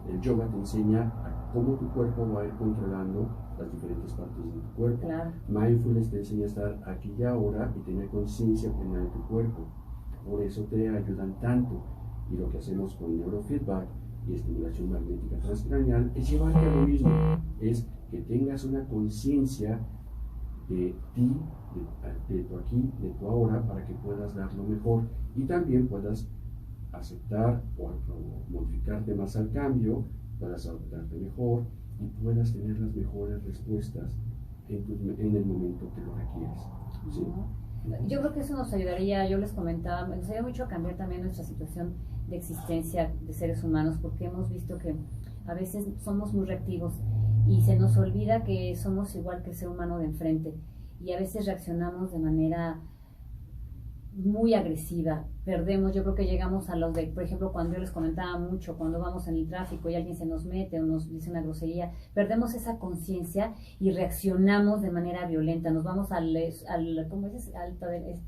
B: el yoga te enseña a cómo tu cuerpo va a ir controlando las diferentes partes de tu cuerpo.
A: Claro.
B: Mindfulness te enseña a estar aquí y ahora y tener conciencia plena de tu cuerpo. Por eso te ayudan tanto. Y lo que hacemos con neurofeedback y estimulación magnética transcranial es llevarte a lo mismo. Es que tengas una conciencia de ti, de tu aquí, de tu ahora, para que puedas dar lo mejor y también puedas aceptar o modificarte más al cambio, puedas adaptarte mejor y puedas tener las mejores respuestas en el momento que lo requieres. ¿Sí?
A: Yo creo que eso nos ayudaría, yo les comentaba, nos ayuda mucho a cambiar también nuestra situación de existencia de seres humanos, porque hemos visto que a veces somos muy reactivos y se nos olvida que somos igual que el ser humano de enfrente, y a veces reaccionamos de manera muy agresiva, perdemos, yo creo que llegamos a los de, por ejemplo, cuando yo les comentaba mucho, cuando vamos en el tráfico y alguien se nos mete o nos dice una grosería, perdemos esa conciencia y reaccionamos de manera violenta, nos vamos al ¿cómo dices?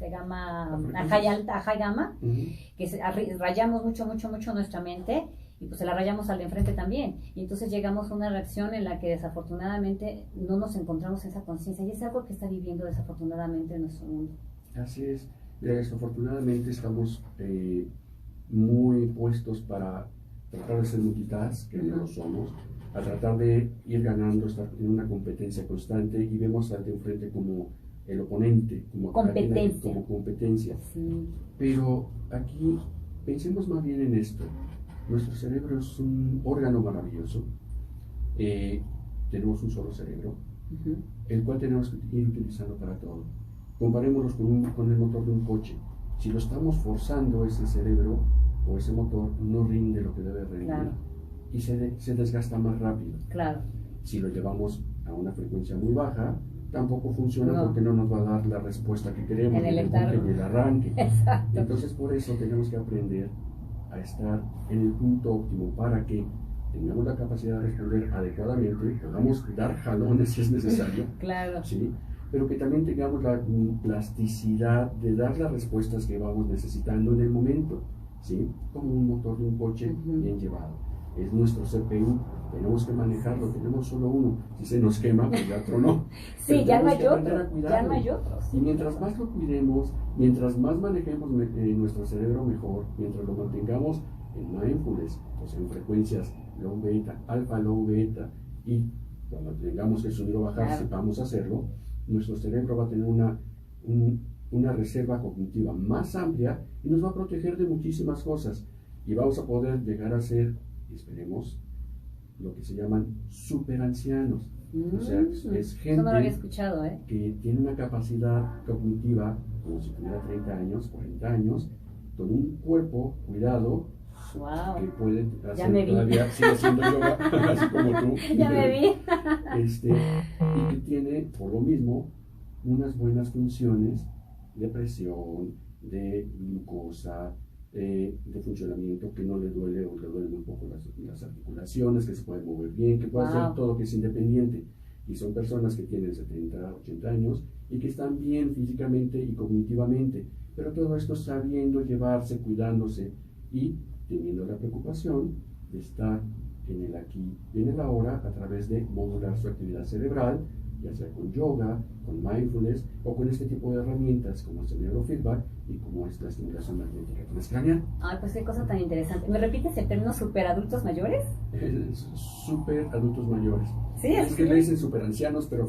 A: Gamma, a high gamma, que rayamos mucho nuestra mente, y pues se la rayamos al de enfrente también, y entonces llegamos a una reacción en la que desafortunadamente no nos encontramos esa conciencia, y es algo que está viviendo desafortunadamente en nuestro mundo.
B: Así es. Desafortunadamente estamos muy puestos para tratar de ser multitask, que no lo somos, a tratar de ir ganando, estar en una competencia constante, y vemos al de enfrente como el oponente, como competencia.
A: Sí.
B: Pero aquí pensemos más bien en esto. Nuestro cerebro es un órgano maravilloso. Tenemos un solo cerebro, el cual tenemos que ir utilizando para todo. Comparémoslos con el motor de un coche. Si lo estamos forzando ese cerebro, o ese motor no rinde lo que debe rendir,
A: claro,
B: y se desgasta más rápido.
A: claro.
B: Si lo llevamos a una frecuencia muy baja, tampoco funciona
A: No.
B: porque no nos va a dar la respuesta que queremos
A: En el
B: ni
A: letargo.
B: ni el arranque.
A: Exacto.
B: Entonces por eso tenemos que aprender a estar en el punto óptimo para que tengamos la capacidad de responder adecuadamente, podamos dar jalones si es necesario,
A: Claro.
B: ¿sí? Pero que también tengamos la plasticidad de dar las respuestas que vamos necesitando en el momento, ¿sí? Como un motor de un coche bien llevado. Es nuestro CPU, tenemos que manejarlo, tenemos solo uno. Si se nos quema, pues ya tronó.
A: Sí, ya no hay otro,
B: Ya
A: ya no hay otro.
B: Y mientras más lo cuidemos, mientras más manejemos nuestro cerebro mejor, mientras lo mantengamos en mindfulness, o sea, en frecuencias low beta, alfa low beta, y cuando tengamos el sonido bajar,
A: claro,
B: sepamos hacerlo, nuestro cerebro va a tener una reserva cognitiva más amplia y nos va a proteger de muchísimas cosas. Y vamos a poder llegar a ser, esperemos, lo que se llaman superancianos. O sea, es gente
A: eso no lo había escuchado,
B: que tiene una capacidad cognitiva como si tuviera 30 años, 40 años, con un cuerpo cuidado,
A: wow,
B: que puede
A: ya me
B: hacer
A: vi,
B: todavía, sigue haciendo yoga, así como tú.
A: Ya me vi.
B: Y que tiene, por lo mismo, unas buenas funciones de presión, de glucosa, de funcionamiento, que no le duele o le duelen un poco las articulaciones, que se puede mover bien, que puede hacer todo, que es independiente. Y son personas que tienen 70, 80 años y que están bien físicamente y cognitivamente, pero todo esto sabiendo llevarse, cuidándose y teniendo la preocupación de estar en el aquí y en el ahora a través de modular su actividad cerebral, ya sea con yoga, con mindfulness o con este tipo de herramientas como es el neurofeedback y como es la estimulación magnética transcranial.
A: Ay, pues qué cosa tan interesante. ¿Me repites el término superadultos mayores?
B: Super adultos mayores.
A: Sí,
B: es que le dicen super ancianos, pero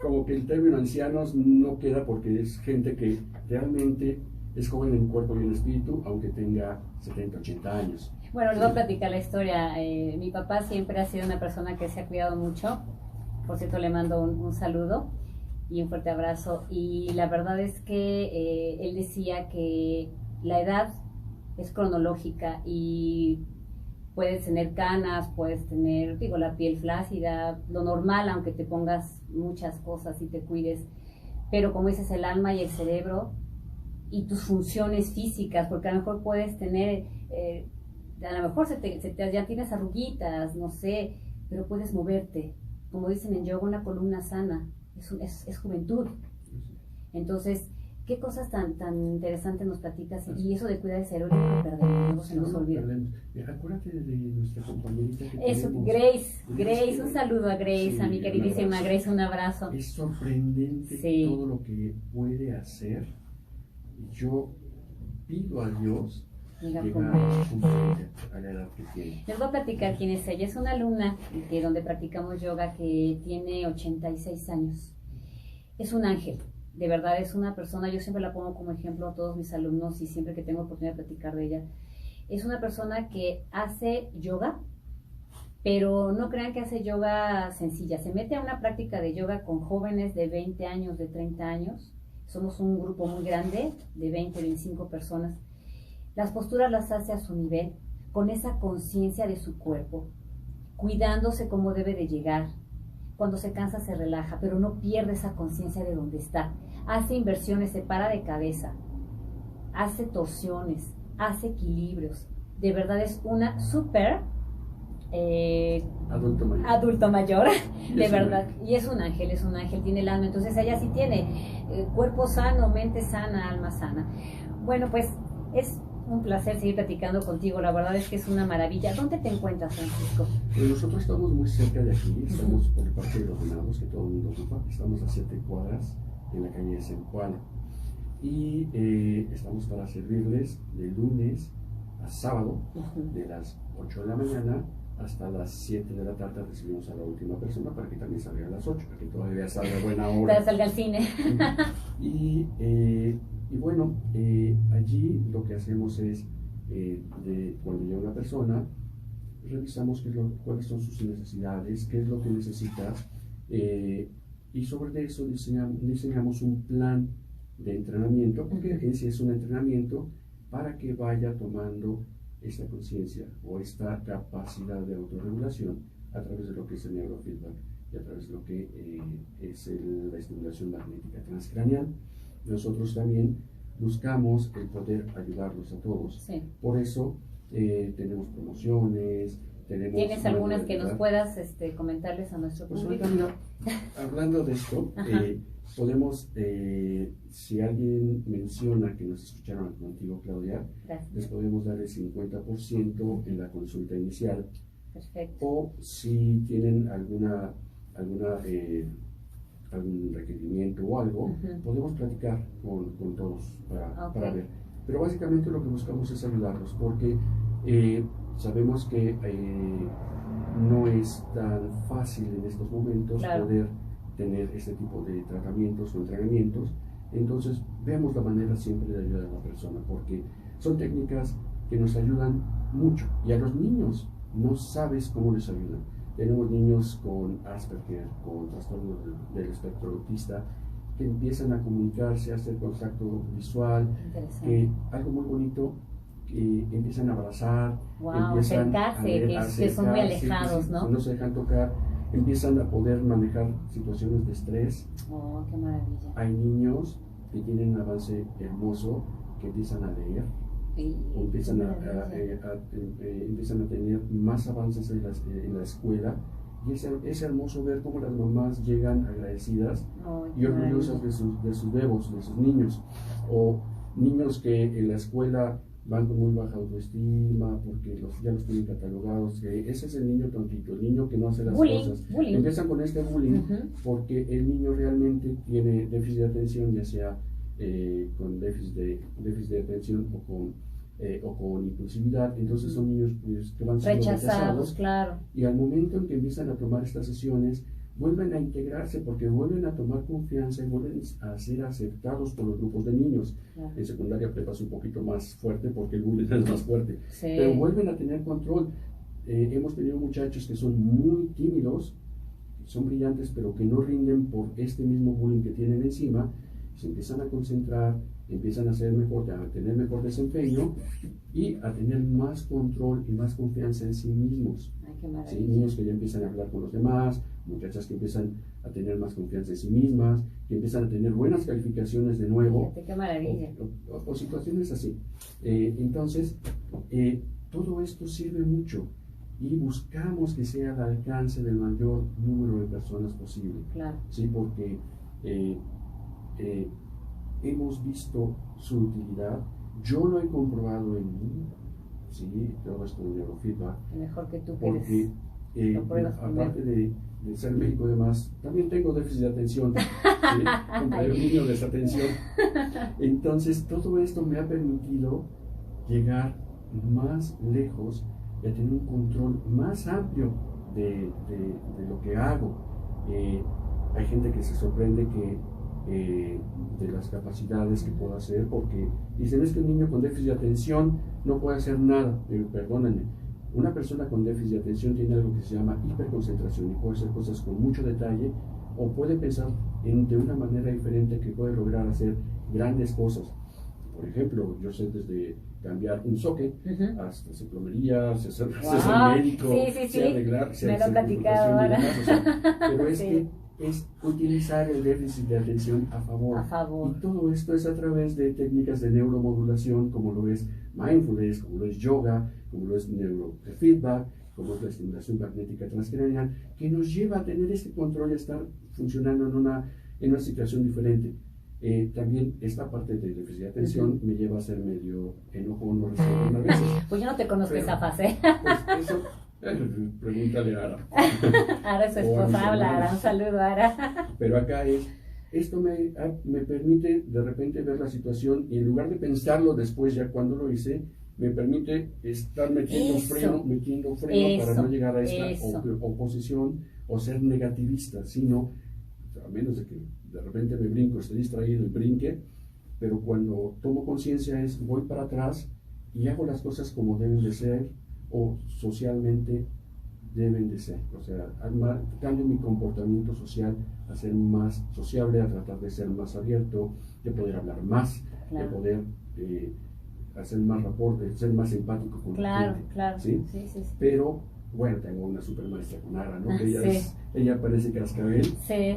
B: como que el término ancianos no queda porque es gente que realmente es joven en cuerpo y en espíritu, aunque tenga 70, 80 años.
A: Bueno, les voy a platicar la historia. Mi papá siempre ha sido una persona que se ha cuidado mucho. Por cierto, le mando un saludo y un fuerte abrazo. Y la verdad es que él decía que la edad es cronológica y puedes tener canas, puedes tener, digo, la piel flácida, lo normal, aunque te pongas muchas cosas y te cuides. Pero como dices, el alma y el cerebro y tus funciones físicas, porque a lo mejor puedes tener, a lo mejor ya tienes arruguitas, no sé, pero puedes moverte. Como dicen en yoga, una columna sana, es juventud. Entonces, qué cosas tan interesantes nos platicas, y eso de cuidar el cerebro no lo perdemos, luego se nos olvida.
B: Acuérdate de nuestra compañerita que
A: eso,
B: tenemos.
A: Grace, un saludo a Grace, a mi queridísima Grace, un abrazo.
B: Es sorprendente todo lo que puede hacer. Yo pido a Dios llegar a la edad que tiene.
A: Les voy a platicar quién es ella. Es una alumna donde practicamos yoga que tiene 86 años. Es un ángel, de verdad es una persona, yo siempre la pongo como ejemplo a todos mis alumnos y siempre que tengo oportunidad de platicar de ella. Es una persona que hace yoga, pero no crean que hace yoga sencilla. Se mete a una práctica de yoga con jóvenes de 20 años, de 30 años. Somos un grupo muy grande, de 20, 25 personas. Las posturas las hace a su nivel, con esa conciencia de su cuerpo, cuidándose como debe de llegar. Cuando se cansa se relaja, pero no pierde esa conciencia de dónde está. Hace inversiones, se para de cabeza, hace torsiones, hace equilibrios. De verdad es una súper adulto mayor, de verdad. Y es un ángel, tiene el alma. Entonces ella sí tiene cuerpo sano, mente sana, alma sana. Bueno, pues es un placer seguir platicando contigo, la verdad es que es una maravilla. ¿Dónde te encuentras, Francisco?
B: Pues nosotros estamos muy cerca de aquí, estamos por el Parque de los Venados, que todo el mundo ocupa, estamos a 7 cuadras en la calle de Zempoala. Y estamos para servirles de lunes a sábado, de las 8 de la mañana hasta las 7 de la tarde. Recibimos a la última persona para que también salga a las 8, para que todavía salga a buena hora.
A: Para salga al cine.
B: Y bueno, allí lo que hacemos es, cuando llega una persona, revisamos cuáles son sus necesidades, qué es lo que necesita, y sobre eso diseñamos un plan de entrenamiento, porque en sí es un entrenamiento, para que vaya tomando esta conciencia o esta capacidad de autorregulación a través de lo que es el neurofeedback y a través de lo que es la estimulación magnética transcraneal. Nosotros también buscamos el poder ayudarlos a todos.
A: Sí.
B: Por eso tenemos promociones, tenemos...
A: ¿Tienes algunas que nos puedas comentarles a nuestro
B: pues
A: público?
B: ahorita, mira, hablando de esto, podemos, si alguien menciona que nos escucharon contigo, Claudia,
A: Gracias.
B: les podemos dar el 50% en la consulta inicial.
A: Perfecto.
B: O si tienen algún requerimiento o algo, podemos platicar con todos para ver. Pero básicamente lo que buscamos es ayudarlos, porque sabemos que no es tan fácil en estos momentos poder tener este tipo de tratamientos o entrenamientos. Entonces vemos la manera siempre de ayudar a la persona, porque son técnicas que nos ayudan mucho, y a los niños no sabes cómo les ayudan. Tenemos niños con Asperger, con trastorno del espectro autista, que empiezan a comunicarse, a hacer contacto visual, que algo muy bonito, que empiezan a abrazar, empiezan
A: acercarse, que son muy alejados, ¿no?
B: No se dejan tocar, empiezan a poder manejar situaciones de estrés.
A: Oh, qué maravilla.
B: Hay niños que tienen un avance hermoso, que empiezan a leer, empiezan a tener más avances en la escuela, y es hermoso ver cómo las mamás llegan agradecidas y orgullosas de sus bebés, de sus niños, o niños que en la escuela van con muy baja autoestima porque ya los tienen catalogados, que ese es el niño tontito, el niño que no hace las cosas. Empiezan con este bullying porque el niño realmente tiene déficit de atención, ya sea con déficit de atención o con impulsividad. Entonces son niños que van siendo rechazados,
A: claro.
B: Y al momento en que empiezan a tomar estas sesiones, vuelven a integrarse porque vuelven a tomar confianza y vuelven a ser aceptados por los grupos de niños. Claro. En secundaria prepa es un poquito más fuerte porque el bullying es más fuerte, pero vuelven a tener control. Hemos tenido muchachos que son muy tímidos, son brillantes, pero que no rinden por este mismo bullying que tienen encima. Se empiezan a concentrar, empiezan a tener mejor desempeño y a tener más control y más confianza en sí mismos.
A: Ay, qué maravilla.
B: ¿Sí? Niños que ya empiezan a hablar con los demás, muchachas que empiezan a tener más confianza en sí mismas, que empiezan a tener buenas calificaciones de nuevo.
A: Fíjate, qué maravilla.
B: O situaciones así. Entonces, todo esto sirve mucho y buscamos que sea al alcance del mayor número de personas posible.
A: Claro.
B: ¿Sí? Porque hemos visto su utilidad, yo lo he comprobado en mí, ¿sí? Todo esto de neurofeedback.
A: Mejor que tú,
B: porque aparte de ser médico y demás, también tengo déficit de atención, como un niño de desatención. Entonces todo esto me ha permitido llegar más lejos y a tener un control más amplio de lo que hago. Hay gente que se sorprende de las capacidades que puedo hacer, porque dicen, es que un niño con déficit de atención no puede hacer nada. Perdónenme, una persona con déficit de atención tiene algo que se llama hiperconcentración y puede hacer cosas con mucho detalle, o puede pensar de una manera diferente que puede lograr hacer grandes cosas. Por ejemplo, yo sé desde cambiar un socket hasta hacer plomería, ser médico, arreglar,
A: me lo he platicado ahora.
B: Pero es que es utilizar el déficit de atención a favor. Y todo esto es a través de técnicas de neuromodulación, como lo es mindfulness, como lo es yoga, como lo es neurofeedback, como es la estimulación magnética transcraneal, que nos lleva a tener este control y a estar funcionando en una situación diferente. También esta parte de déficit de atención me lleva a ser medio enojón o respeto a veces.
A: Pues yo no te conozco esa fase.
B: Pues eso, pregúntale a Ara.
A: Ara es su esposa, habla Ara, un saludo Ara.
B: Pero acá esto me permite de repente ver la situación y en lugar de pensarlo después, ya cuando lo hice, me permite estar metiendo freno para no llegar a esta oposición o ser negativista, sino, a menos de que de repente me brinco, esté distraído y brinque, pero cuando tomo conciencia voy para atrás y hago las cosas como deben de ser o socialmente deben de ser. O sea, cambio mi comportamiento social a ser más sociable, a tratar de ser más abierto, de poder hablar más, de poder hacer más rapport, ser más empático con la gente.
A: Claro.
B: ¿Sí?
A: Sí.
B: Pero, bueno, tengo una super maestra con Ara, ¿no? Que
A: Sí.
B: ella parece cascabel,
A: Sí.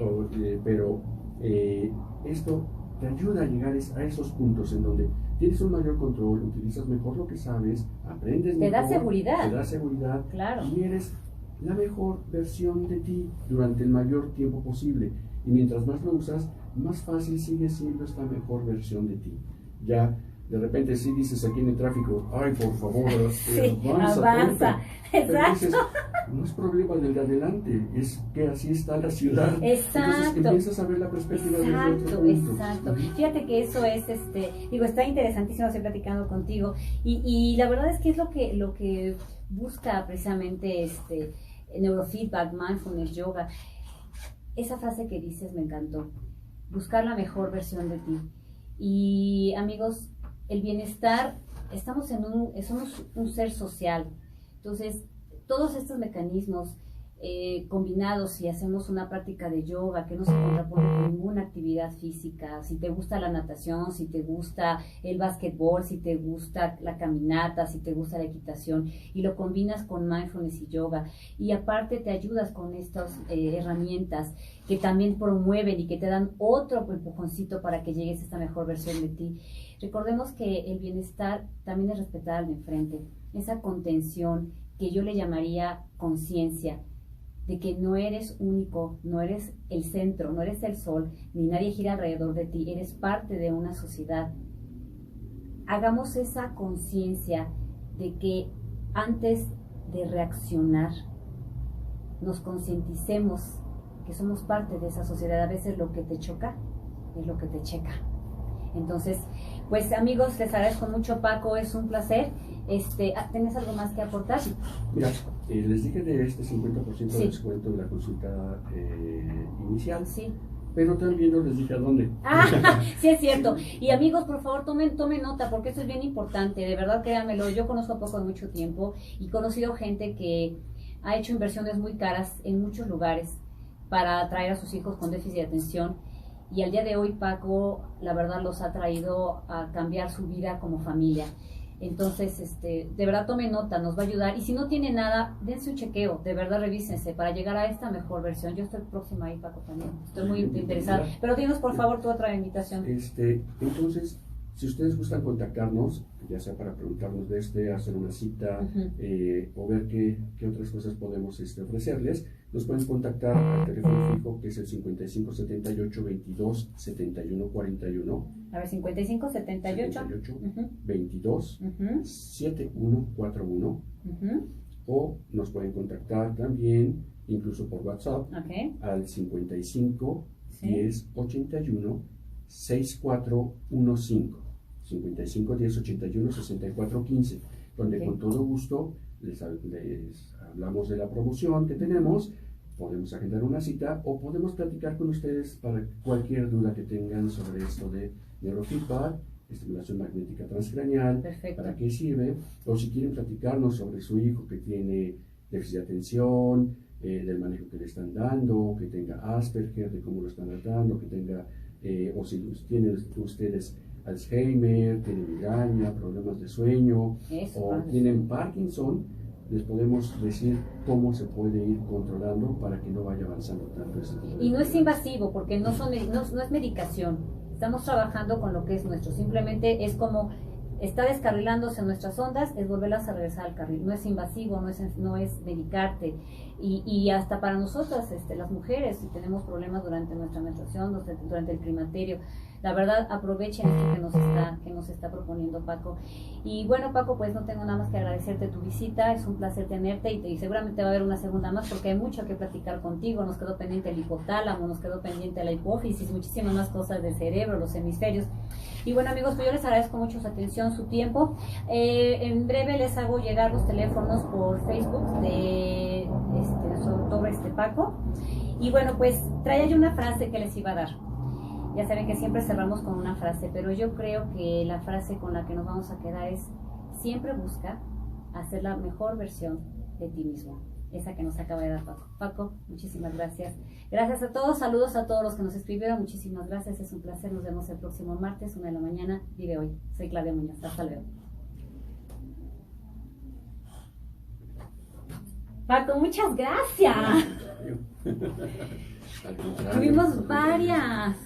B: pero esto te ayuda a llegar a esos puntos en donde tienes un mayor control, utilizas mejor lo que sabes, aprendes
A: Te
B: mejor,
A: da seguridad.
B: te da seguridad,
A: Claro.
B: y eres la mejor versión de ti durante el mayor tiempo posible. Y mientras más lo usas, más fácil sigue siendo esta mejor versión de ti. Ya de repente sí dices aquí en el tráfico, ay, por favor,
A: Sí,
B: avanza. Pero
A: exacto.
B: dices, no es problema del de adelante, es que así está la ciudad.
A: Exacto.
B: Entonces empiezas a ver la perspectiva desde otro punto.
A: Exacto. Fíjate que eso es, digo, está interesantísimo, estoy platicando contigo, y la verdad es que es lo que busca precisamente neurofeedback, mindfulness, yoga. Esa frase que dices me encantó, buscar la mejor versión de ti. Y amigos, el bienestar, somos un ser social, entonces todos estos mecanismos combinados, si hacemos una práctica de yoga que no se contrapone con ninguna actividad física, si te gusta la natación, si te gusta el básquetbol, si te gusta la caminata, si te gusta la equitación, y lo combinas con mindfulness y yoga, y aparte te ayudas con estas herramientas que también promueven y que te dan otro empujoncito para que llegues a esta mejor versión de ti. Recordemos que el bienestar también es respetar al de enfrente, esa contención que yo le llamaría conciencia, de que no eres único, no eres el centro, no eres el sol, ni nadie gira alrededor de ti, eres parte de una sociedad. Hagamos esa conciencia de que antes de reaccionar, nos concienticemos que somos parte de esa sociedad. A veces lo que te choca es lo que te checa. Entonces, pues amigos, les agradezco mucho, Paco, es un placer. ¿Tienes algo más que aportar?
B: Mira, les dije de este 50% de
A: Sí.
B: descuento de la consulta inicial,
A: Sí.
B: pero también no les dije a dónde.
A: Sí es cierto. Y amigos, por favor, tomen nota, porque eso es bien importante, de verdad, créanmelo. Yo conozco a Paco de mucho tiempo y he conocido gente que ha hecho inversiones muy caras en muchos lugares para atraer a sus hijos con déficit de atención. Y al día de hoy Paco, la verdad, los ha traído a cambiar su vida como familia. Entonces, de verdad tomen nota, nos va a ayudar. Y si no tiene nada, dense un chequeo, de verdad revísense para llegar a esta mejor versión. Yo estoy próxima ahí, Paco, también. Estoy muy interesada. Pero dinos, por favor, tu otra invitación.
B: Entonces, si ustedes gustan contactarnos, ya sea para preguntarnos de hacer una cita, o ver qué otras cosas podemos ofrecerles, nos pueden contactar al teléfono fijo, que es el 55 78 22 71 41.
A: A ver, 55 78
B: 22 71 41. O nos pueden contactar también, incluso por WhatsApp, al 55 10 81 6415. 55 10 81 64 15, donde con todo gusto les hablamos de la promoción que tenemos, podemos agendar una cita o podemos platicar con ustedes para cualquier duda que tengan sobre esto de neurofeedback, estimulación magnética transcraneal, para qué sirve, o si quieren platicarnos sobre su hijo que tiene déficit de atención, del manejo que le están dando, que tenga Asperger, de cómo lo están tratando, que tenga, o si tienen ustedes Alzheimer, tienen migraña, problemas de sueño, o tienen Parkinson, les podemos decir cómo se puede ir controlando para que no vaya avanzando tanto ese tipo de
A: Y no es invasivo, porque no es medicación. Estamos trabajando con lo que es nuestro. Simplemente es como está descarrilándose nuestras ondas, es volverlas a regresar al carril. No es invasivo, no es medicarte. Y hasta para nosotras, las mujeres, si tenemos problemas durante nuestra menstruación, durante el climaterio, la verdad, aprovechen esto que nos está proponiendo Paco. Y bueno, Paco, pues no tengo nada más que agradecerte tu visita, es un placer tenerte y seguramente va a haber una segunda más porque hay mucho que platicar contigo. Nos quedó pendiente el hipotálamo, nos quedó pendiente la hipófisis, muchísimas más cosas del cerebro, los hemisferios. Y bueno, amigos, pues yo les agradezco mucho su atención, su tiempo. En breve les hago llegar los teléfonos por Facebook de nuestro doctor Paco. Y bueno, pues traía yo una frase que les iba a dar. Ya saben que siempre cerramos con una frase, pero yo creo que la frase con la que nos vamos a quedar es: siempre busca hacer la mejor versión de ti mismo. Esa que nos acaba de dar Paco. Paco, muchísimas gracias. Gracias a todos, saludos a todos los que nos escribieron, muchísimas gracias, es un placer, nos vemos el próximo martes, 1 de la mañana, Vive Hoy. Soy Claudia Muñoz, hasta luego. Paco, muchas gracias.
B: Al contrario.
A: Tuvimos varias.